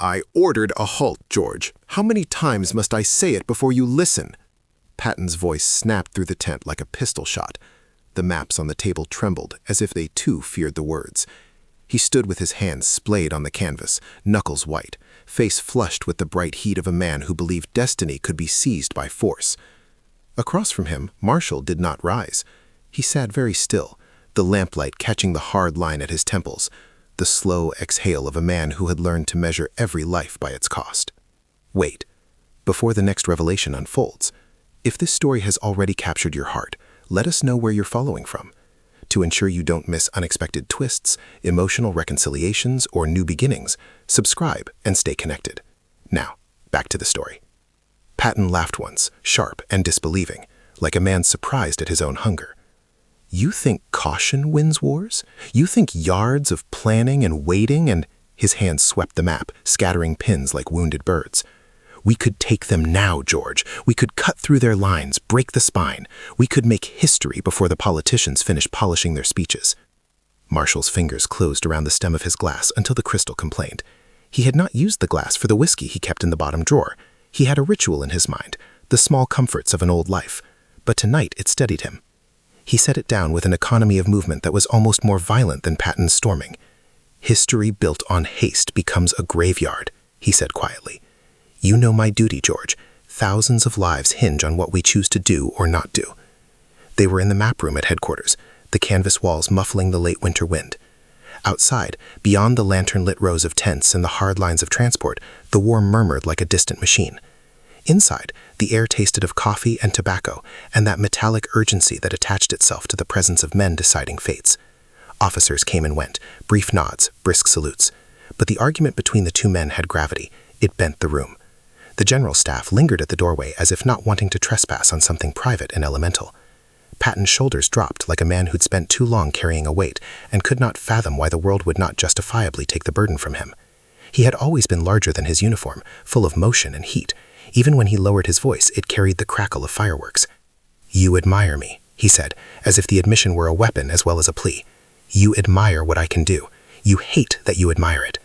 I ordered a halt, George. How many times must I say it before you listen? Patton's voice snapped through the tent like a pistol shot. The maps on the table trembled, as if they too feared the words. He stood with his hands splayed on the canvas, knuckles white, face flushed with the bright heat of a man who believed destiny could be seized by force. Across from him, Marshall did not rise. He sat very still, the lamplight catching the hard line at his temples, the slow exhale of a man who had learned to measure every life by its cost. Wait, before the next revelation unfolds. If this story has already captured your heart, let us know where you're following from. To ensure you don't miss unexpected twists, emotional reconciliations, or new beginnings, subscribe and stay connected. Now, back to the story. Patton laughed once, sharp and disbelieving, like a man surprised at his own hunger. You think caution wins wars? You think yards of planning and waiting and— His hands swept the map, scattering pins like wounded birds. We could take them now, George. We could cut through their lines, break the spine. We could make history before the politicians finish polishing their speeches. Marshall's fingers closed around the stem of his glass until the crystal complained. He had not used the glass for the whiskey he kept in the bottom drawer. He had a ritual in his mind, the small comforts of an old life. But tonight it steadied him. He set it down with an economy of movement that was almost more violent than Patton's storming. History built on haste becomes a graveyard, he said quietly. You know my duty, George. Thousands of lives hinge on what we choose to do or not do. They were in the map room at headquarters, the canvas walls muffling the late winter wind. Outside, beyond the lantern-lit rows of tents and the hard lines of transport, the war murmured like a distant machine. Inside, the air tasted of coffee and tobacco and that metallic urgency that attached itself to the presence of men deciding fates. Officers came and went, brief nods, brisk salutes. But the argument between the two men had gravity. It bent the room. The general staff lingered at the doorway as if not wanting to trespass on something private and elemental. Patton's shoulders dropped like a man who'd spent too long carrying a weight and could not fathom why the world would not justifiably take the burden from him. He had always been larger than his uniform, full of motion and heat. Even when he lowered his voice, it carried the crackle of fireworks. You admire me, he said, as if the admission were a weapon as well as a plea. You admire what I can do. You hate that you admire it.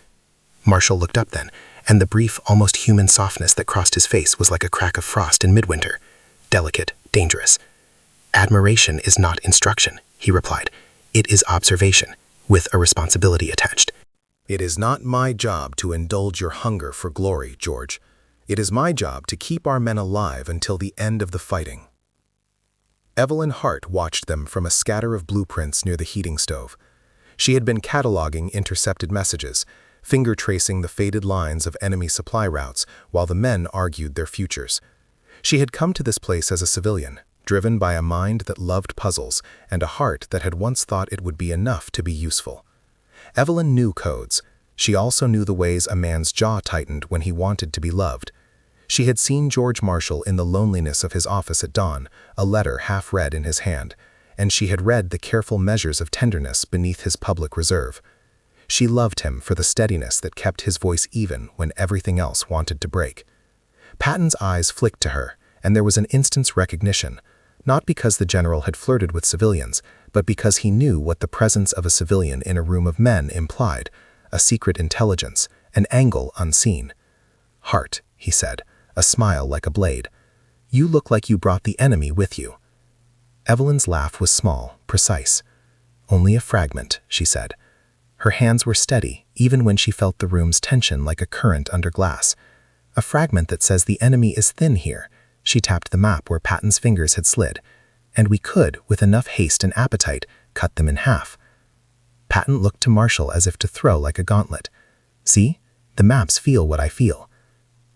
Marshall looked up then, and the brief, almost human softness that crossed his face was like a crack of frost in midwinter. Delicate, dangerous. Admiration is not instruction, he replied. It is observation, with a responsibility attached. It is not my job to indulge your hunger for glory, George. It is my job to keep our men alive until the end of the fighting. Evelyn Hart watched them from a scatter of blueprints near the heating stove. She had been cataloging intercepted messages, finger-tracing the faded lines of enemy supply routes while the men argued their futures. She had come to this place as a civilian, driven by a mind that loved puzzles and a heart that had once thought it would be enough to be useful. Evelyn knew codes. She also knew the ways a man's jaw tightened when he wanted to be loved. She had seen George Marshall in the loneliness of his office at dawn, a letter half read in his hand, and she had read the careful measures of tenderness beneath his public reserve. She loved him for the steadiness that kept his voice even when everything else wanted to break. Patton's eyes flicked to her, and there was an instant's recognition, not because the general had flirted with civilians, but because he knew what the presence of a civilian in a room of men implied, a secret intelligence, an angle unseen. Hart, he said, a smile like a blade. You look like you brought the enemy with you. Evelyn's laugh was small, precise. Only a fragment, she said. Her hands were steady, even when she felt the room's tension like a current under glass. A fragment that says the enemy is thin here. She tapped the map where Patton's fingers had slid. And we could, with enough haste and appetite, cut them in half. Patton looked to Marshall as if to throw like a gauntlet. See? The maps feel what I feel.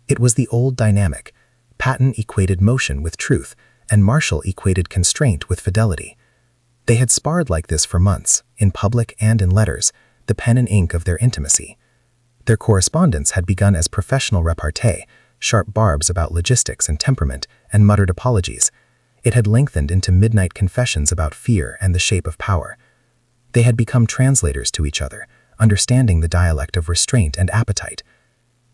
It was the old dynamic. Patton equated motion with truth, and Marshall equated constraint with fidelity. They had sparred like this for months, in public and in letters, the pen and ink of their intimacy. Their correspondence had begun as professional repartee, sharp barbs about logistics and temperament, and muttered apologies. It had lengthened into midnight confessions about fear and the shape of power. They had become translators to each other, understanding the dialect of restraint and appetite.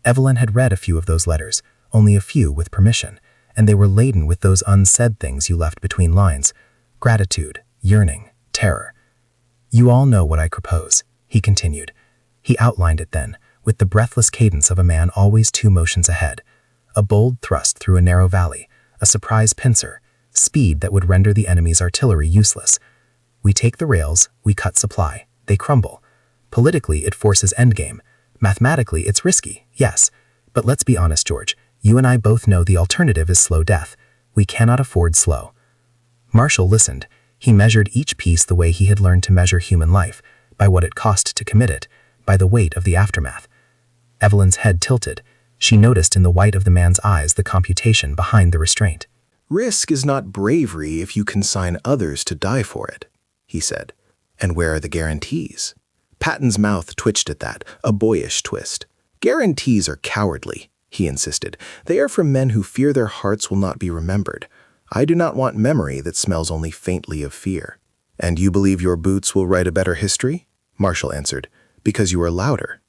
Evelyn had read a few of those letters, only a few with permission, and they were laden with those unsaid things you left between lines: gratitude, yearning, terror. You all know what I propose, he continued. He outlined it then, with the breathless cadence of a man always 2 motions ahead. A bold thrust through a narrow valley, a surprise pincer, speed that would render the enemy's artillery useless. We take the rails, we cut supply, they crumble. Politically, it forces endgame. Mathematically, it's risky, yes. But let's be honest, George. You and I both know the alternative is slow death. We cannot afford slow. Marshall listened. He measured each piece the way he had learned to measure human life, by what it cost to commit it, by the weight of the aftermath. Evelyn's head tilted. She noticed in the white of the man's eyes the computation behind the restraint. "Risk is not bravery if you consign others to die for it," he said. "And where are the guarantees?" Patton's mouth twitched at that, a boyish twist. "Guarantees are cowardly," he insisted. "They are for men who fear their hearts will not be remembered. I do not want memory that smells only faintly of fear." "And you believe your boots will write a better history?" Marshall answered. "Because you are louder."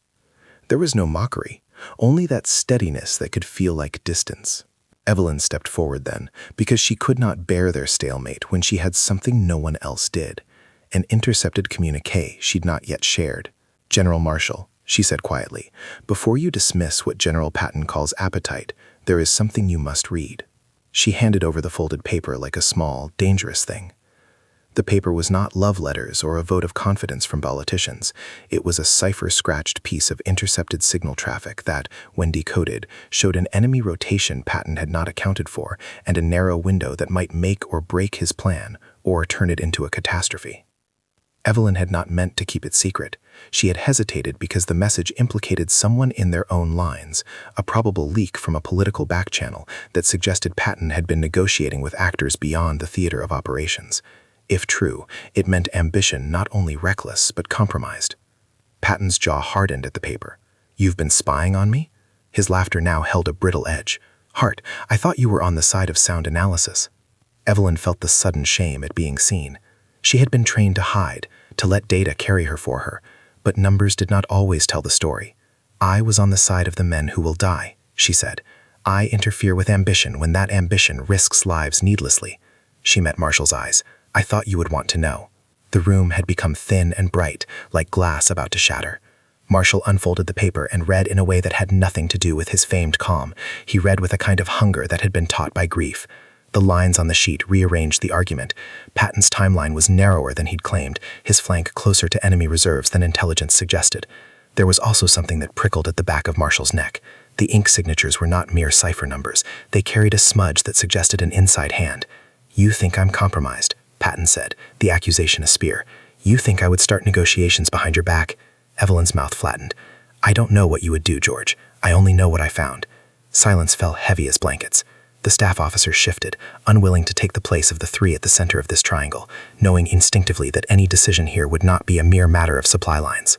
There was no mockery, only that steadiness that could feel like distance. Evelyn stepped forward then, because she could not bear their stalemate when she had something no one else did. An intercepted communique she'd not yet shared. "General Marshall," she said quietly, "before you dismiss what General Patton calls appetite, there is something you must read." She handed over the folded paper like a small, dangerous thing. The paper was not love letters or a vote of confidence from politicians. It was a cipher-scratched piece of intercepted signal traffic that, when decoded, showed an enemy rotation Patton had not accounted for and a narrow window that might make or break his plan or turn it into a catastrophe. Evelyn had not meant to keep it secret. She had hesitated because the message implicated someone in their own lines, a probable leak from a political back-channel that suggested Patton had been negotiating with actors beyond the theater of operations. If true, it meant ambition not only reckless but compromised. Patton's jaw hardened at the paper. "You've been spying on me?" His laughter now held a brittle edge. "Hart, I thought you were on the side of sound analysis." Evelyn felt the sudden shame at being seen. She had been trained to hide, to let data carry her for her, but numbers did not always tell the story. "I was on the side of the men who will die," she said. "I interfere with ambition when that ambition risks lives needlessly." She met Marshall's eyes. "I thought you would want to know." The room had become thin and bright, like glass about to shatter. Marshall unfolded the paper and read in a way that had nothing to do with his famed calm. He read with a kind of hunger that had been taught by grief. The lines on the sheet rearranged the argument. Patton's timeline was narrower than he'd claimed, his flank closer to enemy reserves than intelligence suggested. There was also something that prickled at the back of Marshall's neck. The ink signatures were not mere cipher numbers. They carried a smudge that suggested an inside hand. "You think I'm compromised," Patton said, the accusation a spear. "You think I would start negotiations behind your back?" Evelyn's mouth flattened. "I don't know what you would do, George. I only know what I found." Silence fell heavy as blankets. The staff officers shifted, unwilling to take the place of the 3 at the center of this triangle, knowing instinctively that any decision here would not be a mere matter of supply lines.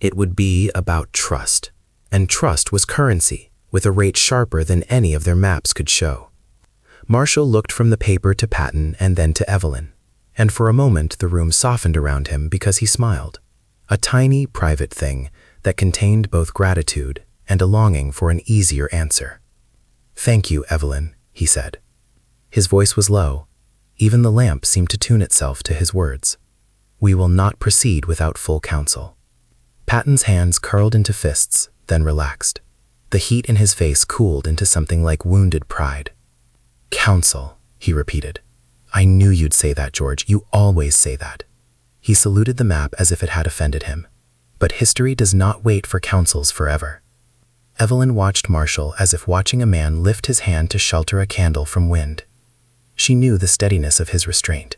It would be about trust. And trust was currency, with a rate sharper than any of their maps could show. Marshall looked from the paper to Patton and then to Evelyn. And for a moment the room softened around him because he smiled. A tiny, private thing that contained both gratitude and a longing for an easier answer. "Thank you, Evelyn," he said. His voice was low. Even the lamp seemed to tune itself to his words. "We will not proceed without full counsel." Patton's hands curled into fists, then relaxed. The heat in his face cooled into something like wounded pride. "Counsel," he repeated. "I knew you'd say that, George. You always say that." He saluted the map as if it had offended him. But history does not wait for counsels forever. Evelyn watched Marshall as if watching a man lift his hand to shelter a candle from wind. She knew the steadiness of his restraint.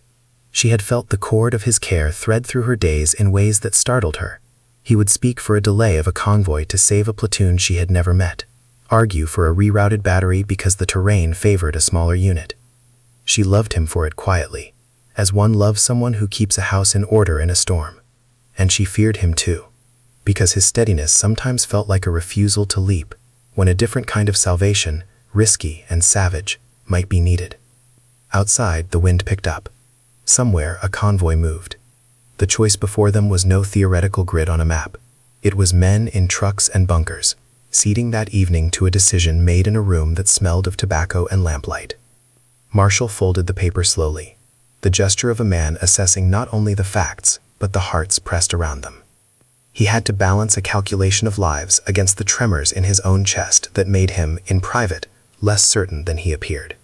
She had felt the cord of his care thread through her days in ways that startled her. He would speak for a delay of a convoy to save a platoon she had never met, argue for a rerouted battery because the terrain favored a smaller unit. She loved him for it quietly, as one loves someone who keeps a house in order in a storm. And she feared him too, because his steadiness sometimes felt like a refusal to leap, when a different kind of salvation, risky and savage, might be needed. Outside, the wind picked up. Somewhere, a convoy moved. The choice before them was no theoretical grid on a map. It was men in trucks and bunkers, ceding that evening to a decision made in a room that smelled of tobacco and lamplight. Marshall folded the paper slowly, the gesture of a man assessing not only the facts, but the hearts pressed around them. He had to balance a calculation of lives against the tremors in his own chest that made him, in private, less certain than he appeared.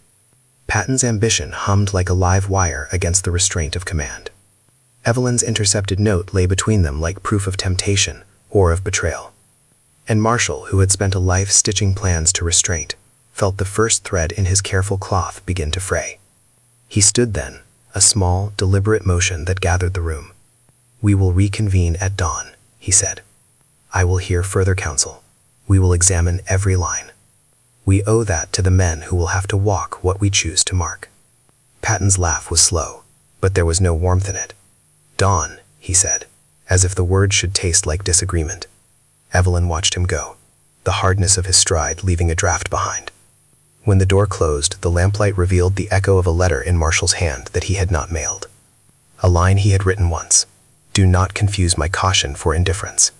Patton's ambition hummed like a live wire against the restraint of command. Evelyn's intercepted note lay between them like proof of temptation or of betrayal. And Marshall, who had spent a life stitching plans to restraint, felt the first thread in his careful cloth begin to fray. He stood then, a small, deliberate motion that gathered the room. "We will reconvene at dawn," he said. "I will hear further counsel. We will examine every line. We owe that to the men who will have to walk what we choose to mark." Patton's laugh was slow, but there was no warmth in it. "Dawn," he said, as if the word should taste like disagreement. Evelyn watched him go, the hardness of his stride leaving a draft behind. When the door closed, the lamplight revealed the echo of a letter in Marshall's hand that he had not mailed. A line he had written once: "Do not confuse my caution for indifference,"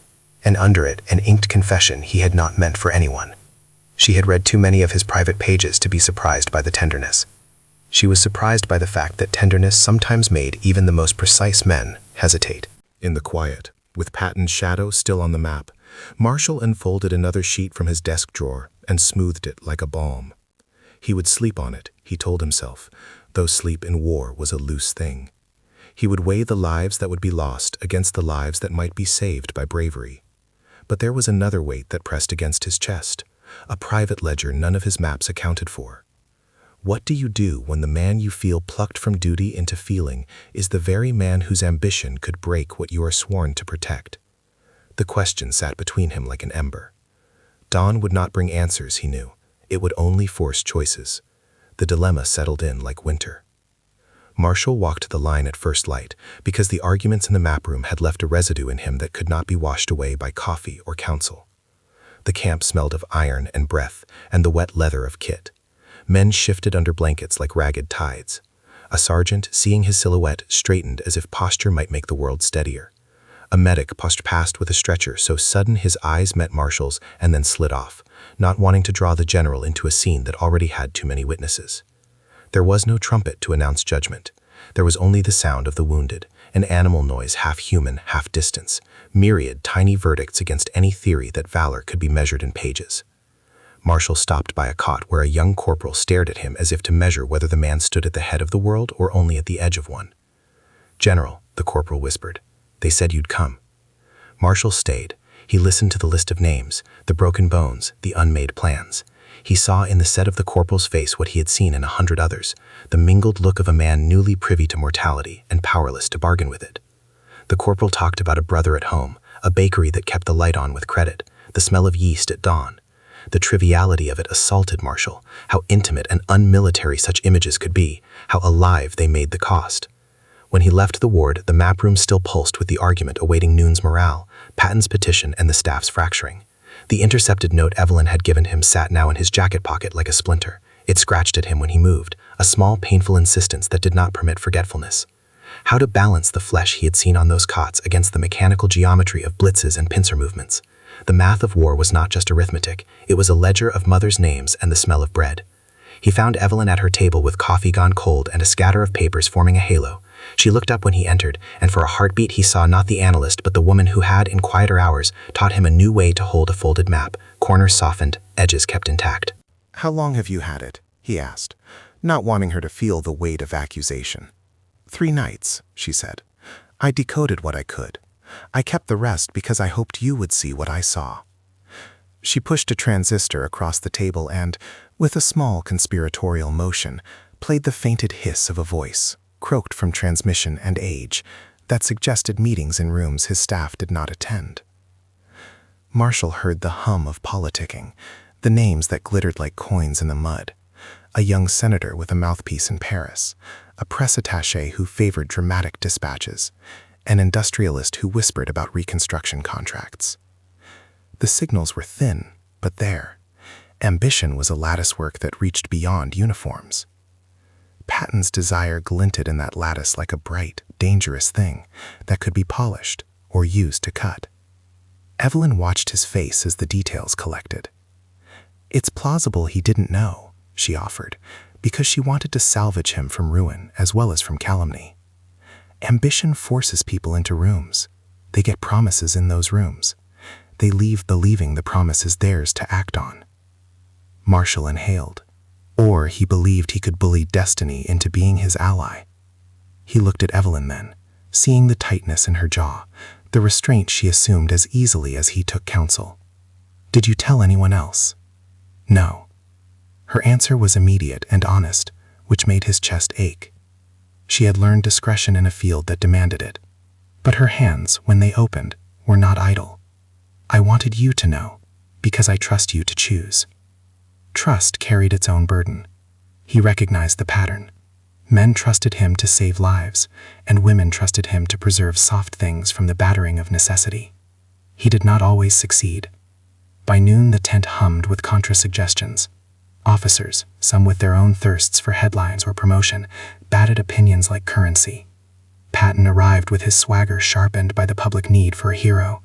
and under it an inked confession he had not meant for anyone. She had read too many of his private pages to be surprised by the tenderness. She was surprised by the fact that tenderness sometimes made even the most precise men hesitate. In the quiet, with Patton's shadow still on the map, Marshall unfolded another sheet from his desk drawer and smoothed it like a balm. He would sleep on it, he told himself, though sleep in war was a loose thing. He would weigh the lives that would be lost against the lives that might be saved by bravery. But there was another weight that pressed against his chest, a private ledger none of his maps accounted for. What do you do when the man you feel plucked from duty into feeling is the very man whose ambition could break what you are sworn to protect? The question sat between him like an ember. Dawn would not bring answers, he knew. It would only force choices. The dilemma settled in like winter. Marshall walked the line at first light because the arguments in the map room had left a residue in him that could not be washed away by coffee or counsel. The camp smelled of iron and breath and the wet leather of kit. Men shifted under blankets like ragged tides. A sergeant, seeing his silhouette, straightened as if posture might make the world steadier. A medic pushed past with a stretcher so sudden his eyes met Marshall's and then slid off, not wanting to draw the general into a scene that already had too many witnesses. There was no trumpet to announce judgment. There was only the sound of the wounded, an animal noise half human, half distance, myriad tiny verdicts against any theory that valor could be measured in pages. Marshall stopped by a cot where a young corporal stared at him as if to measure whether the man stood at the head of the world or only at the edge of one. "General," the corporal whispered, "they said you'd come." Marshall stayed. He listened to the list of names, the broken bones, the unmade plans. He saw in the set of the corporal's face what he had seen in 100 others, the mingled look of a man newly privy to mortality and powerless to bargain with it. The corporal talked about a brother at home, a bakery that kept the light on with credit, the smell of yeast at dawn. The triviality of it assaulted Marshall, how intimate and unmilitary such images could be, how alive they made the cost. When he left the ward, the map room still pulsed with the argument awaiting Noon's morale, Patton's petition, and the staff's fracturing. The intercepted note Evelyn had given him sat now in his jacket pocket like a splinter. It scratched at him when he moved, a small, painful insistence that did not permit forgetfulness. How to balance the flesh he had seen on those cots against the mechanical geometry of blitzes and pincer movements. The math of war was not just arithmetic, it was a ledger of mothers' names and the smell of bread. He found Evelyn at her table with coffee gone cold and a scatter of papers forming a halo. She looked up when he entered, and for a heartbeat he saw not the analyst but the woman who had, in quieter hours, taught him a new way to hold a folded map, corners softened, edges kept intact. "How long have you had it?" he asked, not wanting her to feel the weight of accusation. 3 nights, she said. "I decoded what I could. I kept the rest because I hoped you would see what I saw." She pushed a transistor across the table and, with a small conspiratorial motion, played the fainted hiss of a voice, croaked from transmission and age, that suggested meetings in rooms his staff did not attend. Marshall heard the hum of politicking, the names that glittered like coins in the mud. A young senator with a mouthpiece in Paris, a press attaché who favored dramatic dispatches, an industrialist who whispered about reconstruction contracts. The signals were thin, but there. Ambition was a latticework that reached beyond uniforms. Patton's desire glinted in that lattice like a bright, dangerous thing that could be polished or used to cut. Evelyn watched his face as the details collected. "It's plausible he didn't know," she offered, because she wanted to salvage him from ruin as well as from calumny. Ambition forces people into rooms. They get promises in those rooms. They leave believing the promise is theirs to act on. Marshall inhaled. Or he believed he could bully destiny into being his ally. He looked at Evelyn then, seeing the tightness in her jaw, the restraint she assumed as easily as he took counsel. "Did you tell anyone else?" "No." Her answer was immediate and honest, which made his chest ache. She had learned discretion in a field that demanded it. But her hands, when they opened, were not idle. "I wanted you to know, because I trust you to choose." Trust carried its own burden. He recognized the pattern. Men trusted him to save lives, and women trusted him to preserve soft things from the battering of necessity. He did not always succeed. By noon the tent hummed with contra-suggestions. Officers, some with their own thirsts for headlines or promotion, batted opinions like currency. Patton arrived with his swagger sharpened by the public need for a hero.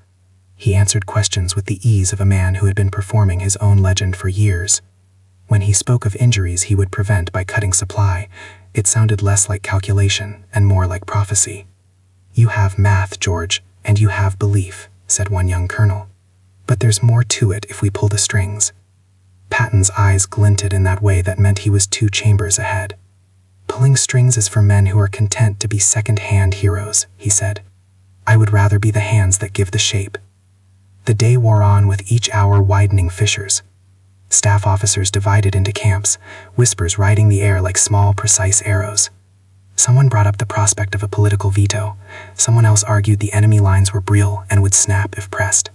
He answered questions with the ease of a man who had been performing his own legend for years. When he spoke of injuries he would prevent by cutting supply, it sounded less like calculation and more like prophecy. "You have math, George, and you have belief," said one young colonel. "But there's more to it if we pull the strings." Patton's eyes glinted in that way that meant he was 2 chambers ahead. "Pulling strings is for men who are content to be second-hand heroes," he said. "I would rather be the hands that give the shape." The day wore on with each hour widening fissures. Staff officers divided into camps, whispers riding the air like small, precise arrows. Someone brought up the prospect of a political veto. Someone else argued the enemy lines were brittle and would snap if pressed.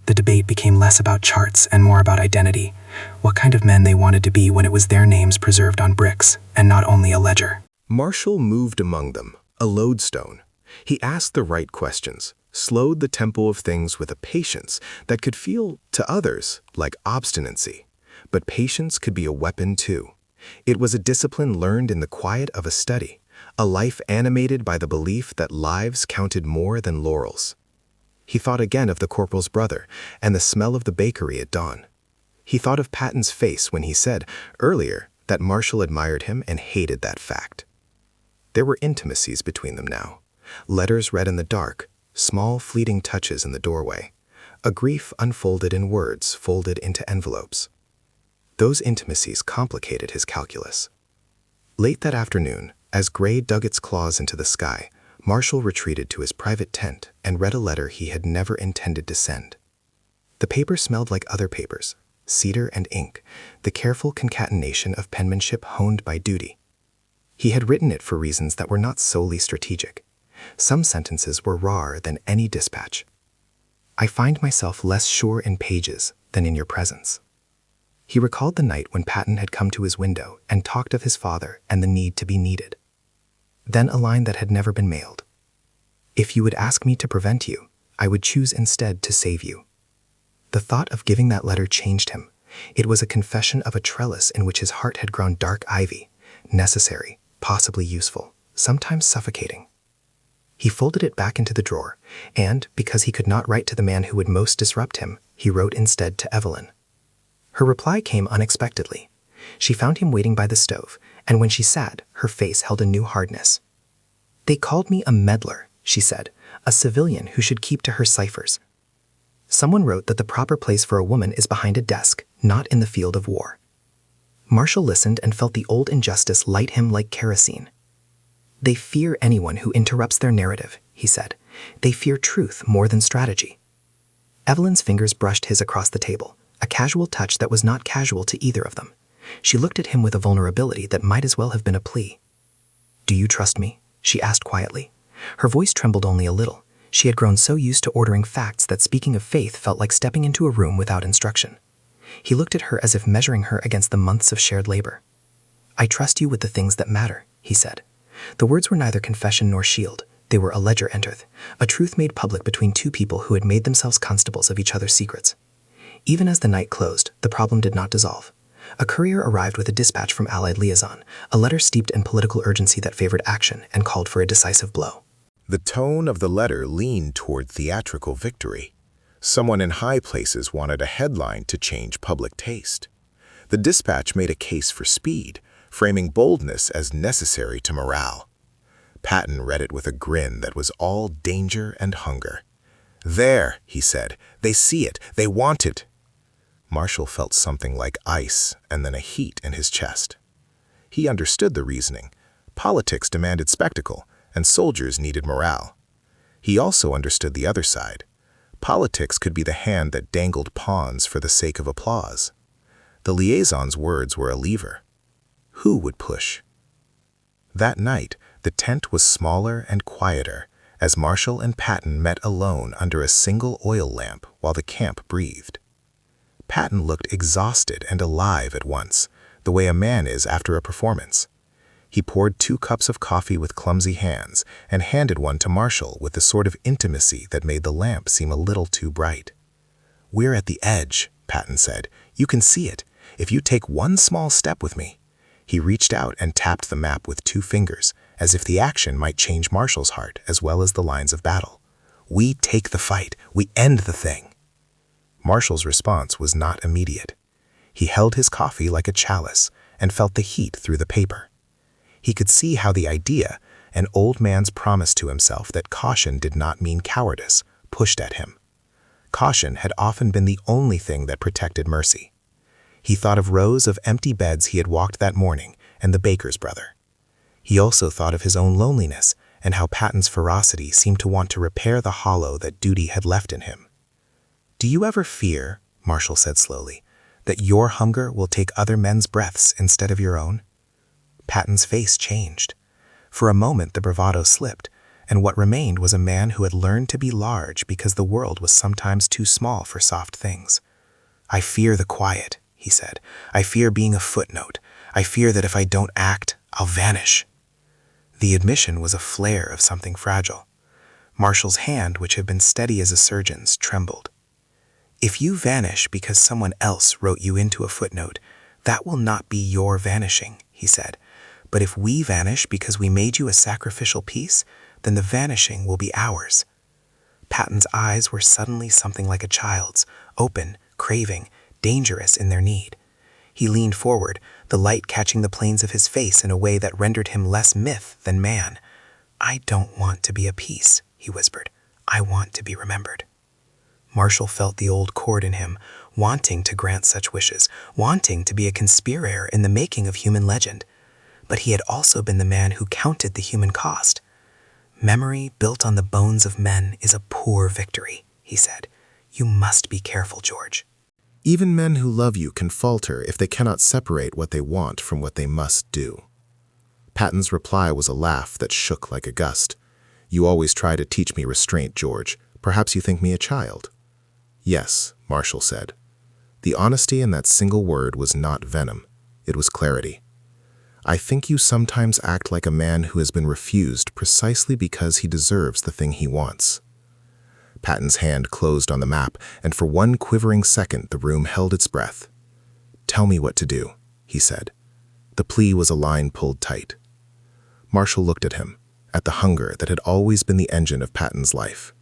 The debate became less about charts and more about identity, what kind of men they wanted to be when it was their names preserved on bricks, and not only a ledger. Marshall moved among them, a lodestone. He asked the right questions, slowed the tempo of things with a patience that could feel, to others, like obstinacy. But patience could be a weapon too. It was a discipline learned in the quiet of a study, a life animated by the belief that lives counted more than laurels. He thought again of the corporal's brother and the smell of the bakery at dawn. He thought of Patton's face when he said, earlier, that Marshall admired him and hated that fact. There were intimacies between them now. Letters read in the dark, small fleeting touches in the doorway, a grief unfolded in words folded into envelopes. Those intimacies complicated his calculus. Late that afternoon, as gray dug its claws into the sky, Marshall retreated to his private tent and read a letter he had never intended to send. The paper smelled like other papers, cedar and ink, the careful concatenation of penmanship honed by duty. He had written it for reasons that were not solely strategic. Some sentences were rawer than any dispatch. "I find myself less sure in pages than in your presence." He recalled the night when Patton had come to his window and talked of his father and the need to be needed. Then a line that had never been mailed. "If you would ask me to prevent you, I would choose instead to save you." The thought of giving that letter changed him. It was a confession of a trellis in which his heart had grown dark ivy, necessary, possibly useful, sometimes suffocating. He folded it back into the drawer, and, because he could not write to the man who would most disrupt him, he wrote instead to Evelyn. Her reply came unexpectedly. She found him waiting by the stove, and when she sat, her face held a new hardness. "They called me a meddler," she said, "a civilian who should keep to her ciphers." Someone wrote that the proper place for a woman is behind a desk, not in the field of war. Marshall listened and felt the old injustice light him like kerosene. "They fear anyone who interrupts their narrative," he said. "They fear truth more than strategy." Evelyn's fingers brushed his across the table, a casual touch that was not casual to either of them. She looked at him with a vulnerability that might as well have been a plea. "Do you trust me?" she asked quietly. Her voice trembled only a little. She had grown so used to ordering facts that speaking of faith felt like stepping into a room without instruction. He looked at her as if measuring her against the months of shared labor. "I trust you with the things that matter," he said. The words were neither confession nor shield. They were a ledger entered, a truth made public between two people who had made themselves constables of each other's secrets. Even as the night closed, the problem did not dissolve. A courier arrived with a dispatch from Allied liaison, a letter steeped in political urgency that favored action and called for a decisive blow. The tone of the letter leaned toward theatrical victory. Someone in high places wanted a headline to change public taste. The dispatch made a case for speed, framing boldness as necessary to morale. Patton read it with a grin that was all danger and hunger. "There," he said. "They see it. They want it." Marshall felt something like ice and then a heat in his chest. He understood the reasoning. Politics demanded spectacle, and soldiers needed morale. He also understood the other side. Politics could be the hand that dangled pawns for the sake of applause. The liaison's words were a lever. Who would push? That night, the tent was smaller and quieter, as Marshall and Patton met alone under a single oil lamp while the camp breathed. Patton looked exhausted and alive at once, the way a man is after a performance. He poured 2 cups of coffee with clumsy hands and handed one to Marshall with the sort of intimacy that made the lamp seem a little too bright. "We're at the edge," Patton said. "You can see it. If you take one small step with me." He reached out and tapped the map with 2 fingers, as if the action might change Marshall's heart as well as the lines of battle. "We take the fight. We end the thing." Marshall's response was not immediate. He held his coffee like a chalice and felt the heat through the paper. He could see how the idea, an old man's promise to himself that caution did not mean cowardice, pushed at him. Caution had often been the only thing that protected mercy. He thought of rows of empty beds he had walked that morning and the baker's brother. He also thought of his own loneliness and how Patton's ferocity seemed to want to repair the hollow that duty had left in him. "Do you ever fear," Marshall said slowly, "that your hunger will take other men's breaths instead of your own?" Patton's face changed. For a moment the bravado slipped, and what remained was a man who had learned to be large because the world was sometimes too small for soft things. "I fear the quiet," he said. "I fear being a footnote. I fear that if I don't act, I'll vanish." The admission was a flare of something fragile. Marshall's hand, which had been steady as a surgeon's, trembled. "If you vanish because someone else wrote you into a footnote, that will not be your vanishing," he said. "But if we vanish because we made you a sacrificial piece, then the vanishing will be ours." Patton's eyes were suddenly something like a child's, open, craving, dangerous in their need. He leaned forward, the light catching the planes of his face in a way that rendered him less myth than man. "I don't want to be a piece," he whispered. "I want to be remembered." Marshall felt the old chord in him, wanting to grant such wishes, wanting to be a conspirator in the making of human legend. But he had also been the man who counted the human cost. "Memory built on the bones of men is a poor victory," he said. "You must be careful, George." Even men who love you can falter if they cannot separate what they want from what they must do. Patton's reply was a laugh that shook like a gust. "You always try to teach me restraint, George. Perhaps you think me a child." "Yes," Marshall said. The honesty in that single word was not venom. It was clarity. "I think you sometimes act like a man who has been refused precisely because he deserves the thing he wants." Patton's hand closed on the map, and for one quivering second the room held its breath. "Tell me what to do," he said. The plea was a line pulled tight. Marshall looked at him, at the hunger that had always been the engine of Patton's life.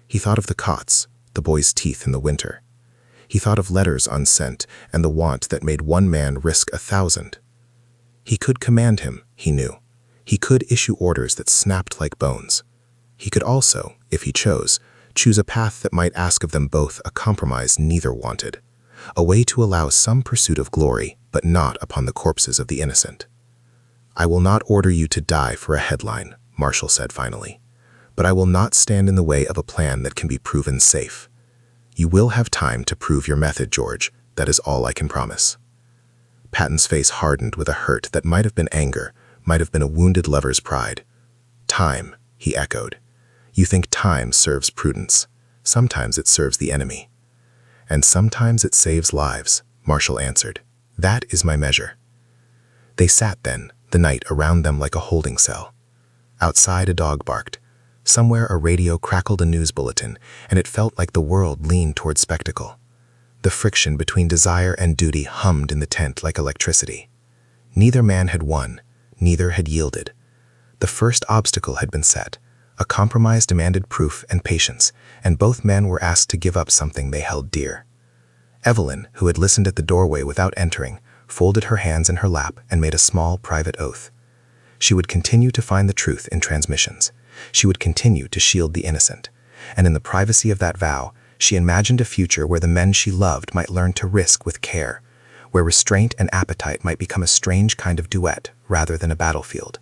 He thought of the cots, the boy's teeth in the winter. He thought of letters unsent and the want that made one man risk 1,000. He could command him, he knew. He could issue orders that snapped like bones. He could also, if he chose, choose a path that might ask of them both a compromise neither wanted, a way to allow some pursuit of glory, but not upon the corpses of the innocent. "I will not order you to die for a headline," Marshall said finally, "but I will not stand in the way of a plan that can be proven safe. You will have time to prove your method, George. That is all I can promise." Patton's face hardened with a hurt that might have been anger, might have been a wounded lover's pride. "Time," he echoed. "You think time serves prudence. Sometimes it serves the enemy." "And sometimes it saves lives," Marshall answered. "That is my measure." They sat then, the night around them like a holding cell. Outside a dog barked. Somewhere a radio crackled a news bulletin, and it felt like the world leaned toward spectacle. The friction between desire and duty hummed in the tent like electricity. Neither man had won, neither had yielded. The first obstacle had been set. A compromise demanded proof and patience, and both men were asked to give up something they held dear. Evelyn, who had listened at the doorway without entering, folded her hands in her lap and made a small private oath. She would continue to find the truth in transmissions. She would continue to shield the innocent. and in the privacy of that vow, she imagined a future where the men she loved might learn to risk with care, where restraint and appetite might become a strange kind of duet rather than a battlefield.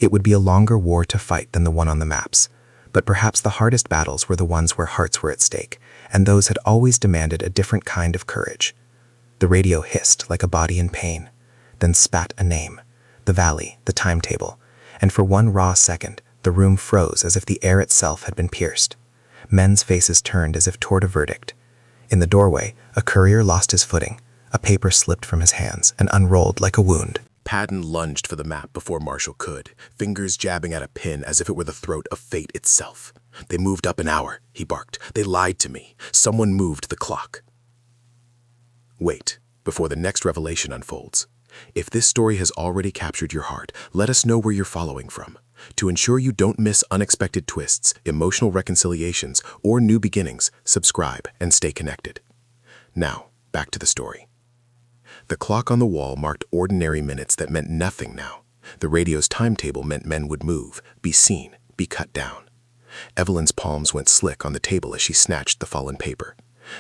It would be a longer war to fight than the one on the maps, but perhaps the hardest battles were the ones where hearts were at stake, and those had always demanded a different kind of courage. The radio hissed like a body in pain, then spat a name, the valley, the timetable, and for one raw second, the room froze as if the air itself had been pierced. Men's faces turned as if toward a verdict. In the doorway, a courier lost his footing. A paper slipped from his hands and unrolled like a wound. Patton lunged for the map before Marshall could, fingers jabbing at a pin as if it were the throat of fate itself. "They moved up an hour," he barked. "They lied to me. Someone moved the clock." Wait, before the next revelation unfolds. If this story has already captured your heart, let us know where you're following from. To ensure you don't miss unexpected twists, emotional reconciliations, or new beginnings, subscribe and stay connected. Now, back to the story. The clock on the wall marked ordinary minutes that meant nothing now. The radio's timetable meant men would move, be seen, be cut down. Evelyn's palms went slick on the table as she snatched the fallen paper.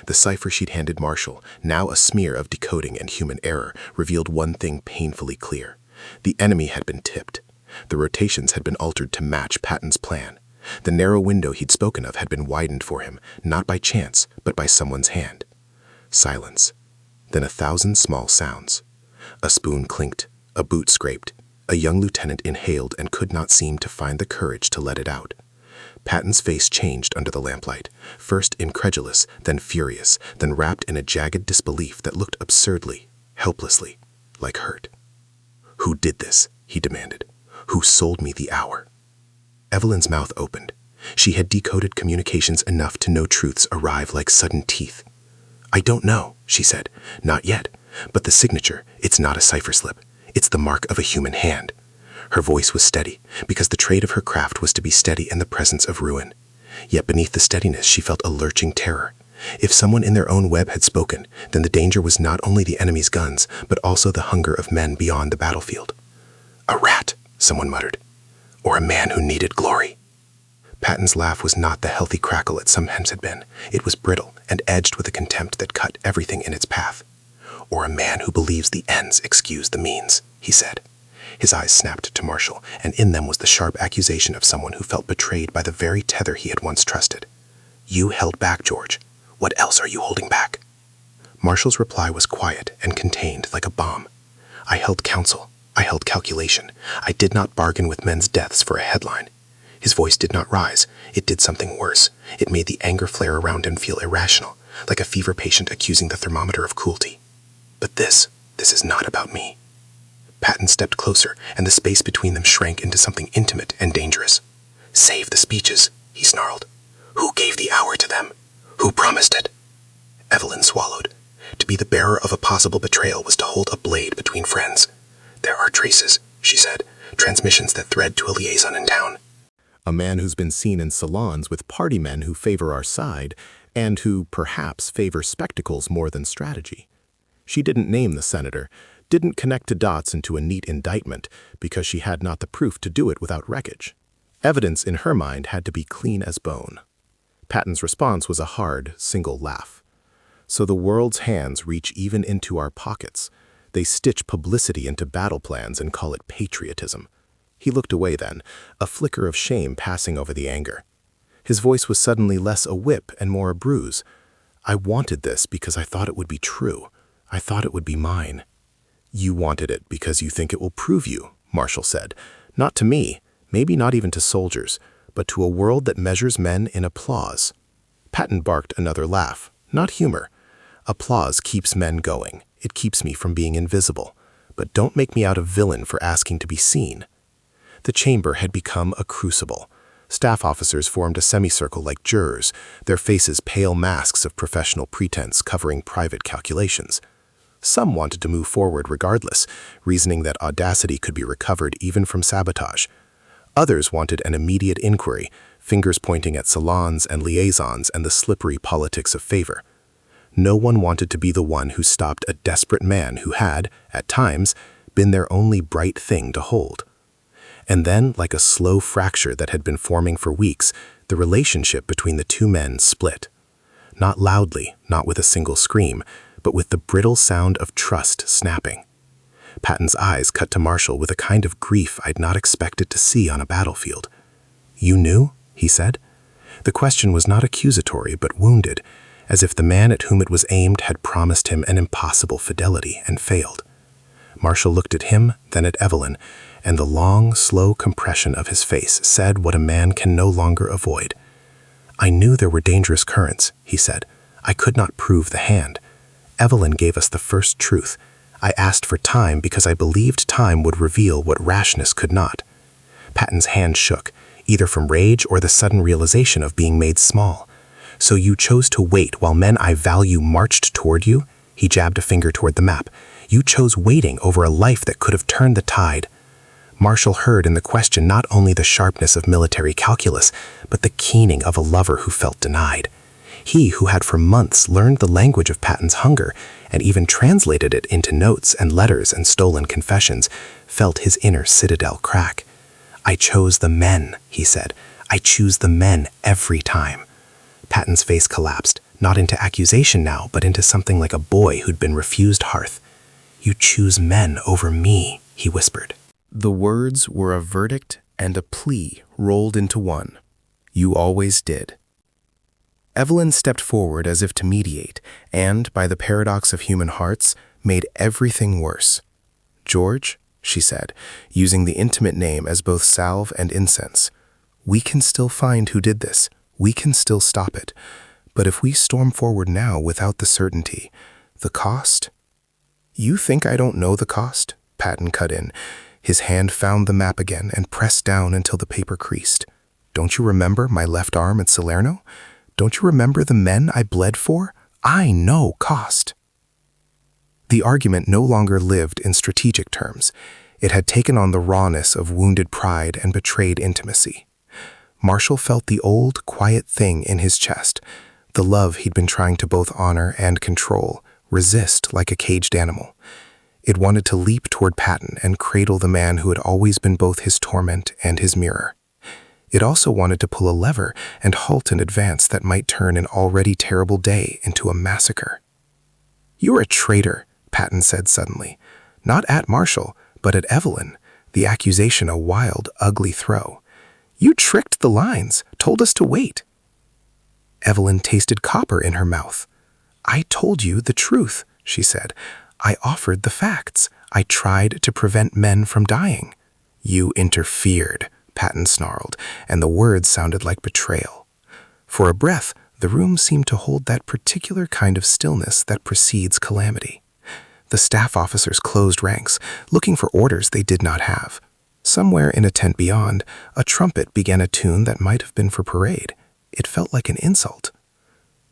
The cipher she'd handed Marshall, now a smear of decoding and human error, revealed one thing painfully clear. The enemy had been tipped. The rotations had been altered to match Patton's plan. The narrow window he'd spoken of had been widened for him, not by chance, but by someone's hand. Silence. Then 1,000 small sounds. A spoon clinked, a boot scraped. A young lieutenant inhaled and could not seem to find the courage to let it out. Patton's face changed under the lamplight, first incredulous, then furious, then wrapped in a jagged disbelief that looked absurdly, helplessly, like hurt. "Who did this?" he demanded. "Who sold me the hour?" Evelyn's mouth opened. She had decoded communications enough to know truths arrive like sudden teeth. "I don't know," she said. "Not yet. But the signature, it's not a cipher slip. It's the mark of a human hand." Her voice was steady, because the trade of her craft was to be steady in the presence of ruin. Yet beneath the steadiness she felt a lurching terror. If someone in their own web had spoken, then the danger was not only the enemy's guns, but also the hunger of men beyond the battlefield. "A rat," someone muttered. "Or a man who needed glory." Patton's laugh was not the healthy crackle it sometimes had been. It was brittle and edged with a contempt that cut everything in its path. "Or a man who believes the ends excuse the means," he said. His eyes snapped to Marshall, and in them was the sharp accusation of someone who felt betrayed by the very tether he had once trusted. "You held back, George. What else are you holding back?" Marshall's reply was quiet and contained like a bomb. "I held counsel. I held calculation. I did not bargain with men's deaths for a headline." His voice did not rise. It did something worse. It made the anger flare around him feel irrational, like a fever patient accusing the thermometer of cruelty. "But this is not about me." Patton stepped closer, and the space between them shrank into something intimate and dangerous. "Save the speeches," he snarled. "Who gave the hour to them? Who promised it?" Evelyn swallowed. To be the bearer of a possible betrayal was to hold a blade between friends. "There are traces," she said, "transmissions that thread to a liaison in town." A man who's been seen in salons with party men who favor our side, and who, perhaps, favor spectacles more than strategy. She didn't name the senator, didn't connect the dots into a neat indictment, because she had not the proof to do it without wreckage. Evidence in her mind had to be clean as bone. Patton's response was a hard, single laugh. "So the world's hands reach even into our pockets. They stitch publicity into battle plans and call it patriotism." He looked away then, a flicker of shame passing over the anger. His voice was suddenly less a whip and more a bruise. "I wanted this because I thought it would be true. I thought it would be mine." "You wanted it because you think it will prove you," Marshall said. "Not to me, maybe not even to soldiers, but to a world that measures men in applause." Patton barked another laugh, not humor. "Applause keeps men going. It keeps me from being invisible. But don't make me out a villain for asking to be seen." The chamber had become a crucible. Staff officers formed a semicircle like jurors, their faces pale masks of professional pretense covering private calculations. Some wanted to move forward regardless, reasoning that audacity could be recovered even from sabotage. Others wanted an immediate inquiry, fingers pointing at salons and liaisons and the slippery politics of favor. No one wanted to be the one who stopped a desperate man who had, at times, been their only bright thing to hold. And then, like a slow fracture that had been forming for weeks, The relationship between the two men split. Not loudly, not with a single scream, but with the brittle sound of trust snapping. Patton's eyes cut to Marshall with a kind of grief I'd not expected to see on a battlefield. "You knew?" he said. The question was not accusatory, but wounded, as if the man at whom it was aimed had promised him an impossible fidelity and failed. Marshall looked at him, then at Evelyn, and the long, slow compression of his face said what a man can no longer avoid. "I knew there were dangerous currents," he said. "I could not prove the hand. Evelyn gave us the first truth. I asked for time because I believed time would reveal what rashness could not." Patton's hand shook, either from rage or the sudden realization of being made small. "So you chose to wait while men I value marched toward you?" He jabbed a finger toward the map. "You chose waiting over a life that could have turned the tide." Marshall heard in the question not only the sharpness of military calculus, but the keening of a lover who felt denied. He who had for months learned the language of Patton's hunger and even translated it into notes and letters and stolen confessions, felt his inner citadel crack. "I chose the men," he said. "I choose the men every time." Patton's face collapsed, not into accusation now, but into something like a boy who'd been refused hearth. "You choose men over me," he whispered. The words were a verdict and a plea rolled into one. "You always did." Evelyn stepped forward as if to mediate, and, by the paradox of human hearts, made everything worse. "George," she said, using the intimate name as both salve and incense, "we can still find who did this. We can still stop it. But if we storm forward now without the certainty, the cost?" "You think I don't know the cost?" Patton cut in. His hand found the map again and pressed down until the paper creased. "Don't you remember my left arm at Salerno? Don't you remember the men I bled for? I know cost." The argument no longer lived in strategic terms. It had taken on the rawness of wounded pride and betrayed intimacy. Marshall felt the old, quiet thing in his chest, the love he'd been trying to both honor and control, resist like a caged animal. It wanted to leap toward Patton and cradle the man who had always been both his torment and his mirror. It also wanted to pull a lever and halt an advance that might turn an already terrible day into a massacre. "You're a traitor," Patton said suddenly. Not at Marshall, but at Evelyn, the accusation a wild, ugly throw. "You tricked the lines, told us to wait." Evelyn tasted copper in her mouth. "I told you the truth," she said. "I offered the facts. I tried to prevent men from dying." "You interfered," Patton snarled, and the words sounded like betrayal. For a breath, the room seemed to hold that particular kind of stillness that precedes calamity. The staff officers closed ranks, looking for orders they did not have. Somewhere in a tent beyond, a trumpet began a tune that might have been for parade. It felt like an insult.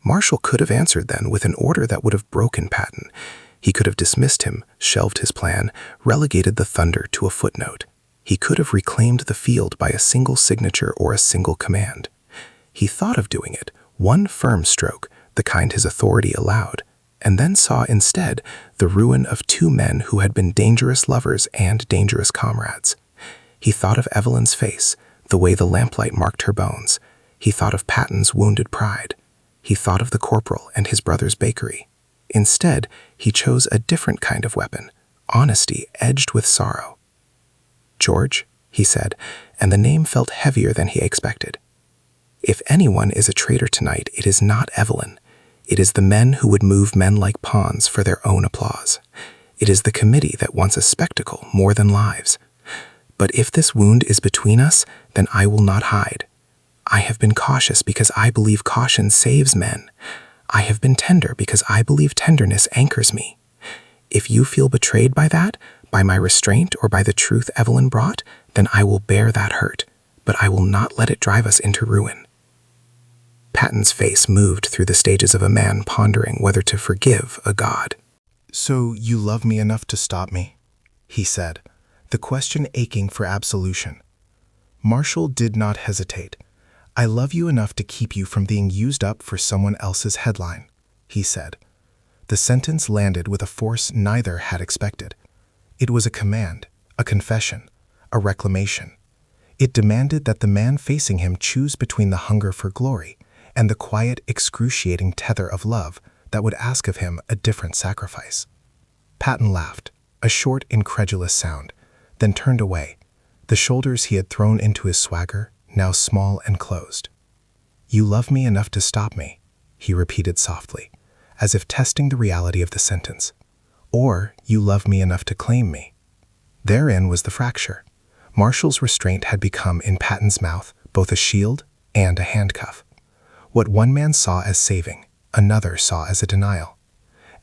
Marshall could have answered then with an order that would have broken Patton. He could have dismissed him, shelved his plan, relegated the thunder to a footnote. He could have reclaimed the field by a single signature or a single command. He thought of doing it, one firm stroke, the kind his authority allowed, and then saw instead the ruin of two men who had been dangerous lovers and dangerous comrades. He thought of Evelyn's face, the way the lamplight marked her bones. He thought of Patton's wounded pride. He thought of the corporal and his brother's bakery. Instead, he chose a different kind of weapon, honesty edged with sorrow. "George," he said, and the name felt heavier than he expected. "If anyone is a traitor tonight, it is not Evelyn. It is the men who would move men like pawns for their own applause. It is the committee that wants a spectacle more than lives. But if this wound is between us, then I will not hide. I have been cautious because I believe caution saves men. I have been tender because I believe tenderness anchors me. If you feel betrayed by that, by my restraint or by the truth Evelyn brought, then I will bear that hurt, but I will not let it drive us into ruin." Patton's face moved through the stages of a man pondering whether to forgive a god. "So you love me enough to stop me?" he said, the question aching for absolution. Marshall did not hesitate. "I love you enough to keep you from being used up for someone else's headline," he said. The sentence landed with a force neither had expected. It was a command, a confession, a reclamation. It demanded that the man facing him choose between the hunger for glory and the quiet, excruciating tether of love that would ask of him a different sacrifice. Patton laughed, a short, incredulous sound, then turned away, the shoulders he had thrown into his swagger now small and closed. "You love me enough to stop me," he repeated softly, as if testing the reality of the sentence. "Or you love me enough to claim me." Therein was the fracture. Marshall's restraint had become, in Patton's mouth, both a shield and a handcuff. What one man saw as saving, another saw as a denial.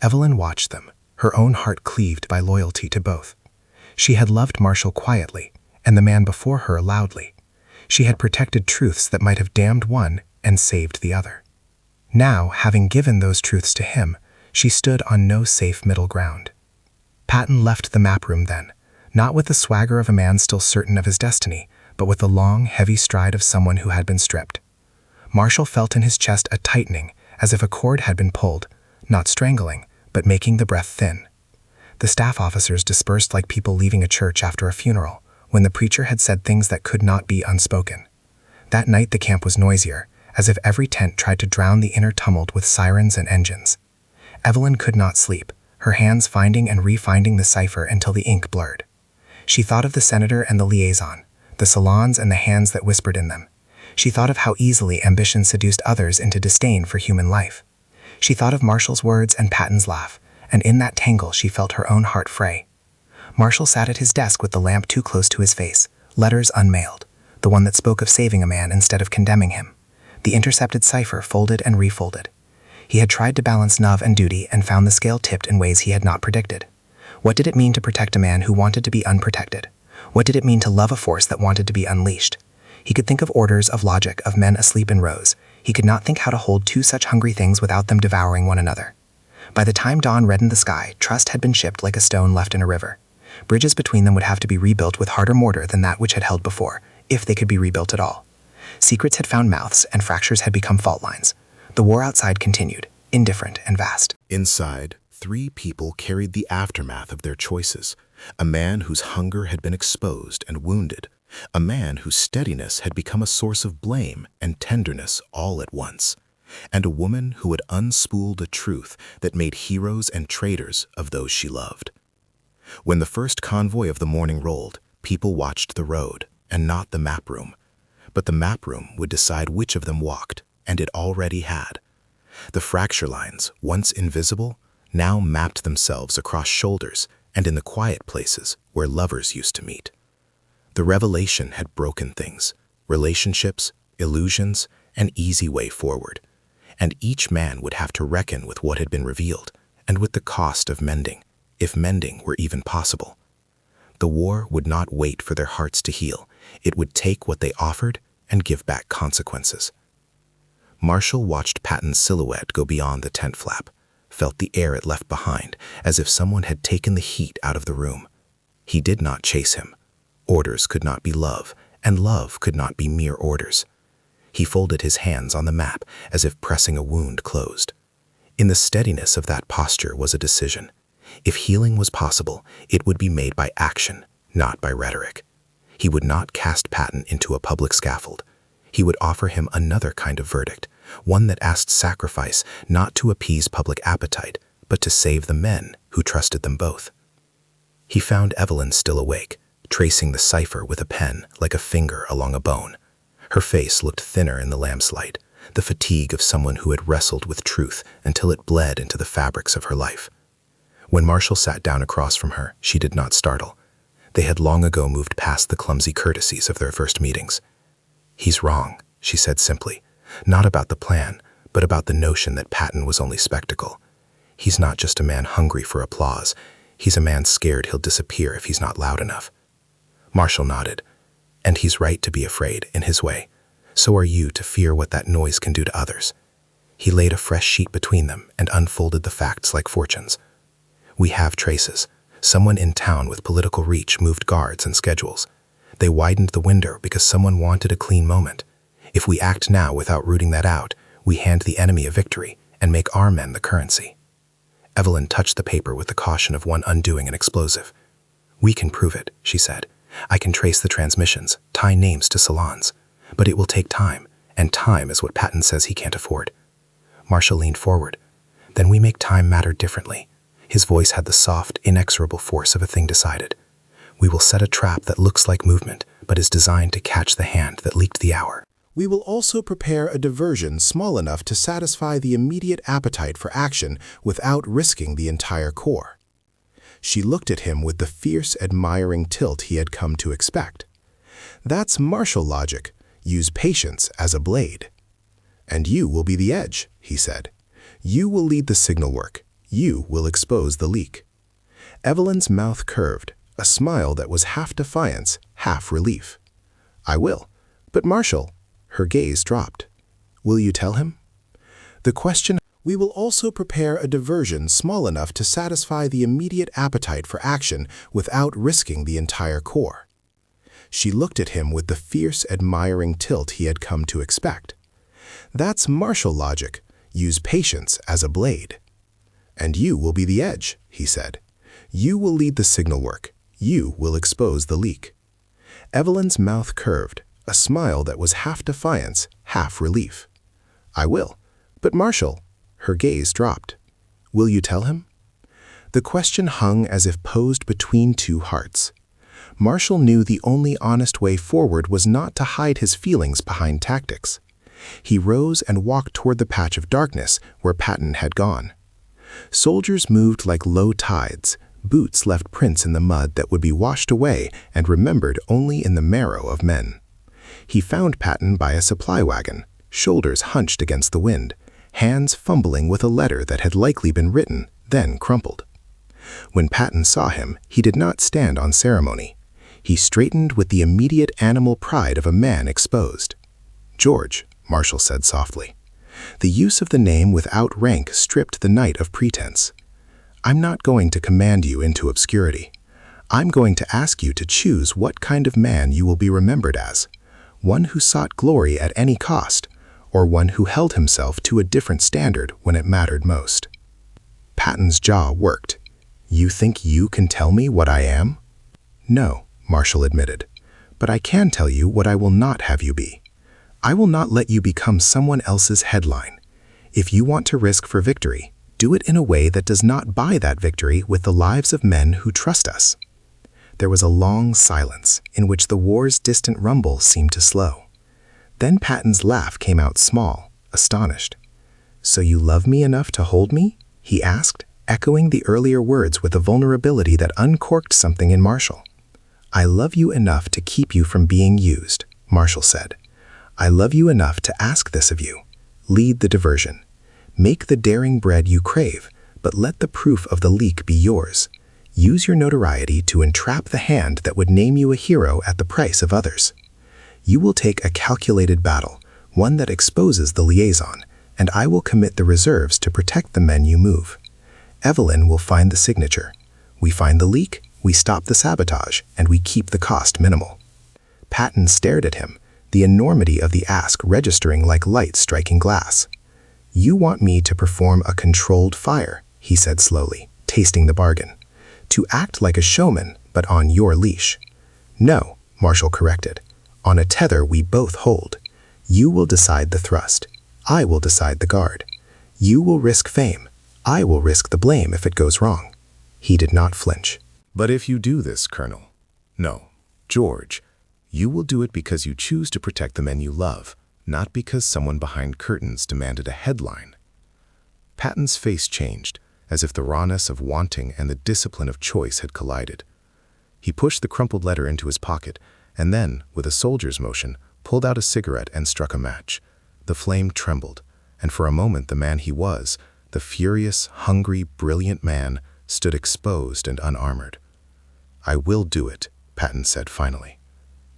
Evelyn watched them, her own heart cleaved by loyalty to both. She had loved Marshall quietly, and the man before her loudly. She had protected truths that might have damned one and saved the other. Now, having given those truths to him, she stood on no safe middle ground. Patton left the map room then, not with the swagger of a man still certain of his destiny, but with the long, heavy stride of someone who had been stripped. Marshall felt in his chest a tightening, as if a cord had been pulled, not strangling, but making the breath thin. The staff officers dispersed like people leaving a church after a funeral, when the preacher had said things that could not be unspoken. That night the camp was noisier, as if every tent tried to drown the inner tumult with sirens and engines. Evelyn could not sleep, her hands finding and refinding the cipher until the ink blurred. She thought of the senator and the liaison, the salons and the hands that whispered in them. She thought of how easily ambition seduced others into disdain for human life. She thought of Marshall's words and Patton's laugh, and in that tangle she felt her own heart fray. Marshall sat at his desk with the lamp too close to his face, letters unmailed, the one that spoke of saving a man instead of condemning him, the intercepted cipher folded and refolded. He had tried to balance love and duty and found the scale tipped in ways he had not predicted. What did it mean to protect a man who wanted to be unprotected? What did it mean to love a force that wanted to be unleashed? He could think of orders of logic of men asleep in rows. He could not think how to hold two such hungry things without them devouring one another. By the time dawn reddened the sky, trust had been chipped like a stone left in a river. Bridges between them would have to be rebuilt with harder mortar than that which had held before, if they could be rebuilt at all. Secrets had found mouths, and fractures had become fault lines. The war outside continued, indifferent and vast. Inside, 3 people carried the aftermath of their choices. A man whose hunger had been exposed and wounded. A man whose steadiness had become a source of blame and tenderness all at once. And a woman who had unspooled a truth that made heroes and traitors of those she loved. When the first convoy of the morning rolled, people watched the road, and not the map room. But the map room would decide which of them walked, and it already had. The fracture lines, once invisible, now mapped themselves across shoulders and in the quiet places where lovers used to meet. The revelation had broken things, relationships, illusions, an easy way forward. And each man would have to reckon with what had been revealed, and with the cost of mending, if mending were even possible. The war would not wait for their hearts to heal. It would take what they offered and give back consequences. Marshall watched Patton's silhouette go beyond the tent flap, felt the air it left behind, as if someone had taken the heat out of the room. He did not chase him. Orders could not be love, and love could not be mere orders. He folded his hands on the map as if pressing a wound closed. In the steadiness of that posture was a decision. If healing was possible, it would be made by action, not by rhetoric. He would not cast Patton into a public scaffold. He would offer him another kind of verdict, one that asked sacrifice not to appease public appetite, but to save the men who trusted them both. He found Evelyn still awake, tracing the cipher with a pen like a finger along a bone. Her face looked thinner in the lamp's light, the fatigue of someone who had wrestled with truth until it bled into the fabrics of her life. When Marshall sat down across from her, she did not startle. They had long ago moved past the clumsy courtesies of their first meetings. "He's wrong," she said simply, not about the plan, but about the notion that Patton was only spectacle. "He's not just a man hungry for applause. He's a man scared he'll disappear if he's not loud enough." Marshall nodded. "And he's right to be afraid, in his way. So are you to fear what that noise can do to others." He laid a fresh sheet between them and unfolded the facts like fortunes. "We have traces. Someone in town with political reach moved guards and schedules. They widened the window because someone wanted a clean moment. If we act now without rooting that out, we hand the enemy a victory and make our men the currency." Evelyn touched the paper with the caution of one undoing an explosive. "We can prove it," she said. I can trace the transmissions, tie names to salons. But it will take time, and time is what Patton says he can't afford. Marshall leaned forward. Then we make time matter differently. His voice had the soft, inexorable force of a thing decided. We will set a trap that looks like movement, but is designed to catch the hand that leaked the hour. We will also prepare a diversion small enough to satisfy the immediate appetite for action without risking the entire core. She looked at him with the fierce, admiring tilt he had come to expect. That's martial logic. Use patience as a blade. And you will be the edge, he said. You will lead the signal work. You will expose the leak. Evelyn's mouth curved, a smile that was half defiance, half relief. I will. But Marshall, her gaze dropped. Will you tell him? The question, we will also prepare a diversion small enough to satisfy the immediate appetite for action without risking the entire core. She looked at him with the fierce, admiring tilt he had come to expect. That's martial logic. Use patience as a blade. And you will be the edge, he said. You will lead the signal work. You will expose the leak. Evelyn's mouth curved, a smile that was half defiance, half relief. I will. But Marshall, her gaze dropped. Will you tell him? The question hung as if posed between two hearts. Marshall knew the only honest way forward was not to hide his feelings behind tactics. He rose and walked toward the patch of darkness where Patton had gone. Soldiers moved like low tides. Boots left prints in the mud that would be washed away and remembered only in the marrow of men. He found Patton by a supply wagon, shoulders hunched against the wind, hands fumbling with a letter that had likely been written, then crumpled. When Patton saw him, he did not stand on ceremony. He straightened with the immediate animal pride of a man exposed. George, Marshall said softly. The use of the name without rank stripped the knight of pretense. I'm not going to command you into obscurity. I'm going to ask you to choose what kind of man you will be remembered as. One who sought glory at any cost, or one who held himself to a different standard when it mattered most. Patton's jaw worked. You think you can tell me what I am? No, Marshall admitted, but I can tell you what I will not have you be. I will not let you become someone else's headline. If you want to risk for victory, do it in a way that does not buy that victory with the lives of men who trust us. There was a long silence in which the war's distant rumble seemed to slow. Then Patton's laugh came out small, astonished. So you love me enough to hold me? He asked, echoing the earlier words with a vulnerability that uncorked something in Marshall. I love you enough to keep you from being used, Marshall said. I love you enough to ask this of you. Lead the diversion. Make the daring bread you crave, but let the proof of the leak be yours. Use your notoriety to entrap the hand that would name you a hero at the price of others. You will take a calculated battle, one that exposes the liaison, and I will commit the reserves to protect the men you move. Evelyn will find the signature. We find the leak, we stop the sabotage, and we keep the cost minimal. Patton stared at him, the enormity of the ask registering like light striking glass. You want me to perform a controlled fire, he said slowly, tasting the bargain. To act like a showman, but on your leash. No, Marshall corrected. On a tether we both hold. You will decide the thrust. I will decide the guard. You will risk fame. I will risk the blame if it goes wrong. He did not flinch. But if you do this, Colonel, no, George, you will do it because you choose to protect the men you love, not because someone behind curtains demanded a headline. Patton's face changed, as if the rawness of wanting and the discipline of choice had collided. He pushed the crumpled letter into his pocket, and then, with a soldier's motion, pulled out a cigarette and struck a match. The flame trembled, and for a moment the man he was, the furious, hungry, brilliant man, stood exposed and unarmored. I will do it, Patton said finally,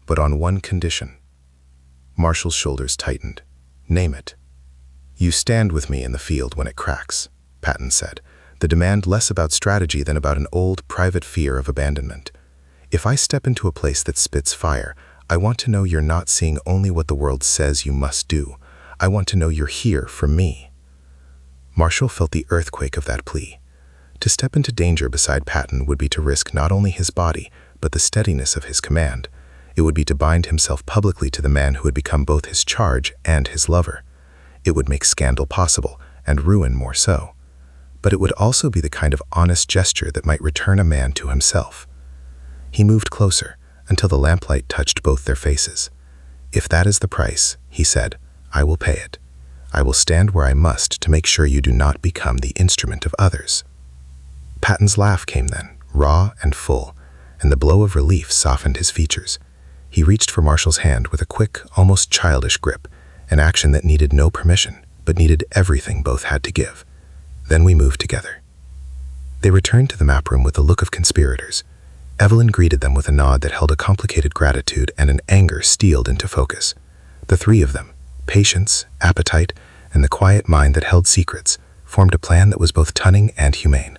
but on one condition. Marshall's shoulders tightened. Name it. You stand with me in the field when it cracks, Patton said, the demand less about strategy than about an old private fear of abandonment. If I step into a place that spits fire, I want to know you're not seeing only what the world says you must do. I want to know you're here for me. Marshall felt the earthquake of that plea. To step into danger beside Patton would be to risk not only his body, but the steadiness of his command. It would be to bind himself publicly to the man who had become both his charge and his lover. It would make scandal possible, and ruin more so. But it would also be the kind of honest gesture that might return a man to himself. He moved closer, until the lamplight touched both their faces. "If that is the price," he said, "I will pay it. I will stand where I must to make sure you do not become the instrument of others." Patton's laugh came then, raw and full, and the blow of relief softened his features. He reached for Marshall's hand with a quick, almost childish grip, an action that needed no permission, but needed everything both had to give. Then we moved together. They returned to the map room with a look of conspirators. Evelyn greeted them with a nod that held a complicated gratitude and an anger steeled into focus. The three of them, patience, appetite, and the quiet mind that held secrets, formed a plan that was both cunning and humane.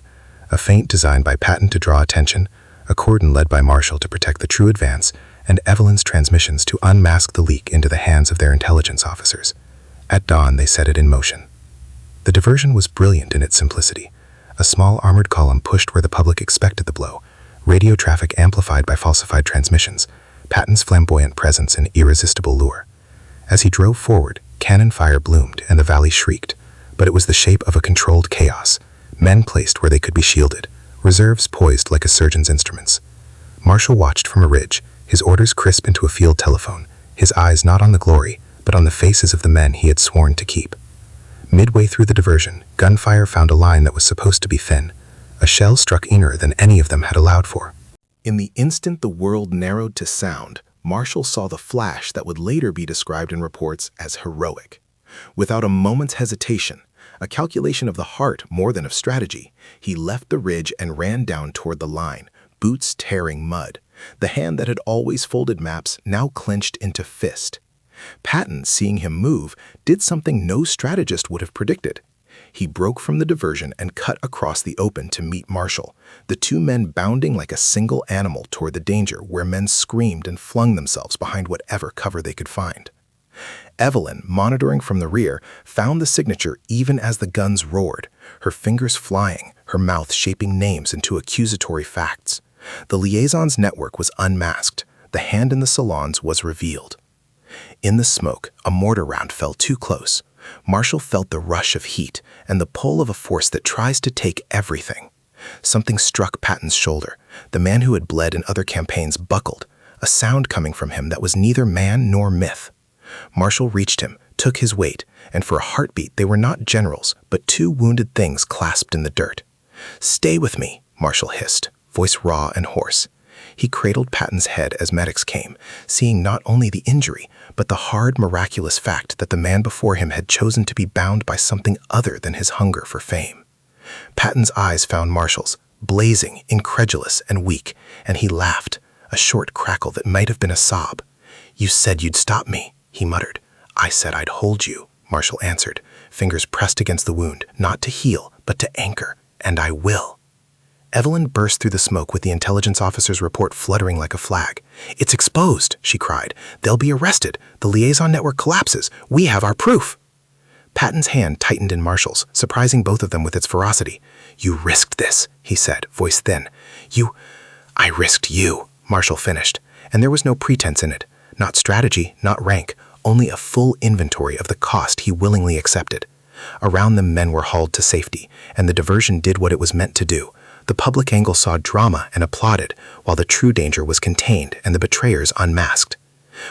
A feint designed by Patton to draw attention, a cordon led by Marshall to protect the true advance, and Evelyn's transmissions to unmask the leak into the hands of their intelligence officers. At dawn, they set it in motion. The diversion was brilliant in its simplicity. A small armored column pushed where the public expected the blow, radio traffic amplified by falsified transmissions, Patton's flamboyant presence an irresistible lure. As he drove forward, cannon fire bloomed and the valley shrieked, but it was the shape of a controlled chaos, men placed where they could be shielded, reserves poised like a surgeon's instruments. Marshall watched from a ridge, his orders crisp into a field telephone, his eyes not on the glory, but on the faces of the men he had sworn to keep. Midway through the diversion, gunfire found a line that was supposed to be thin. A shell struck inner than any of them had allowed for. In the instant the world narrowed to sound, Marshall saw the flash that would later be described in reports as heroic. Without a moment's hesitation, a calculation of the heart more than of strategy, he left the ridge and ran down toward the line, boots tearing mud. The hand that had always folded maps now clenched into fist. Patton, seeing him move, did something no strategist would have predicted. He broke from the diversion and cut across the open to meet Marshall, the two men bounding like a single animal toward the danger where men screamed and flung themselves behind whatever cover they could find. Evelyn, monitoring from the rear, found the signature even as the guns roared, her fingers flying, her mouth shaping names into accusatory facts. The liaison's network was unmasked. The hand in the salons was revealed. In the smoke, a mortar round fell too close. Marshall felt the rush of heat and the pull of a force that tries to take everything. Something struck Patton's shoulder. The man who had bled in other campaigns buckled, a sound coming from him that was neither man nor myth. Marshall reached him, took his weight, and for a heartbeat they were not generals, but two wounded things clasped in the dirt. "Stay with me," Marshall hissed, voice raw and hoarse. He cradled Patton's head as medics came, seeing not only the injury, but the hard, miraculous fact that the man before him had chosen to be bound by something other than his hunger for fame. Patton's eyes found Marshall's, blazing, incredulous, and weak, and he laughed, a short crackle that might have been a sob. "You said you'd stop me," he muttered. "I said I'd hold you," Marshall answered, fingers pressed against the wound, not to heal, but to anchor, "and I will." Evelyn burst through the smoke with the intelligence officer's report fluttering like a flag. "It's exposed," she cried. "They'll be arrested. The liaison network collapses. We have our proof." Patton's hand tightened in Marshall's, surprising both of them with its ferocity. "You risked this," he said, voice thin. I risked you," Marshall finished, and there was no pretense in it. Not strategy, not rank, only a full inventory of the cost he willingly accepted. Around them men were hauled to safety, and the diversion did what it was meant to do. The public angle saw drama and applauded, while the true danger was contained and the betrayers unmasked.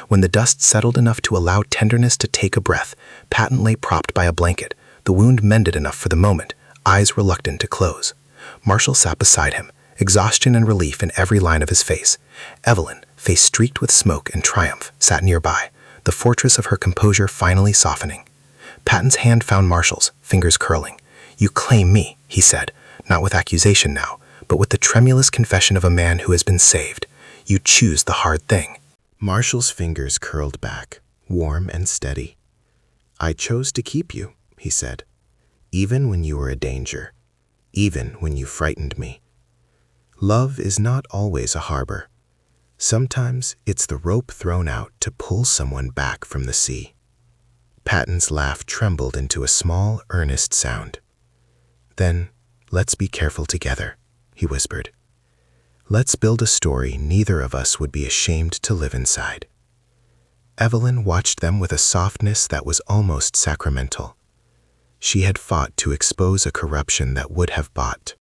When the dust settled enough to allow tenderness to take a breath, Patton lay propped by a blanket, the wound mended enough for the moment, eyes reluctant to close. Marshall sat beside him, exhaustion and relief in every line of his face. Evelyn, face streaked with smoke and triumph, sat nearby, the fortress of her composure finally softening. Patton's hand found Marshall's, fingers curling. "You claim me," he said, not with accusation now, but with the tremulous confession of a man who has been saved. "You choose the hard thing." Marshall's fingers curled back, warm and steady. "I chose to keep you," he said, "even when you were a danger, even when you frightened me. Love is not always a harbor. Sometimes it's the rope thrown out to pull someone back from the sea." Patton's laugh trembled into a small, earnest sound. "Then let's be careful together," he whispered. Let's build a story neither of us would be ashamed to live inside. Evelyn watched them with a softness that was almost sacramental. She had fought to expose a corruption that would have bought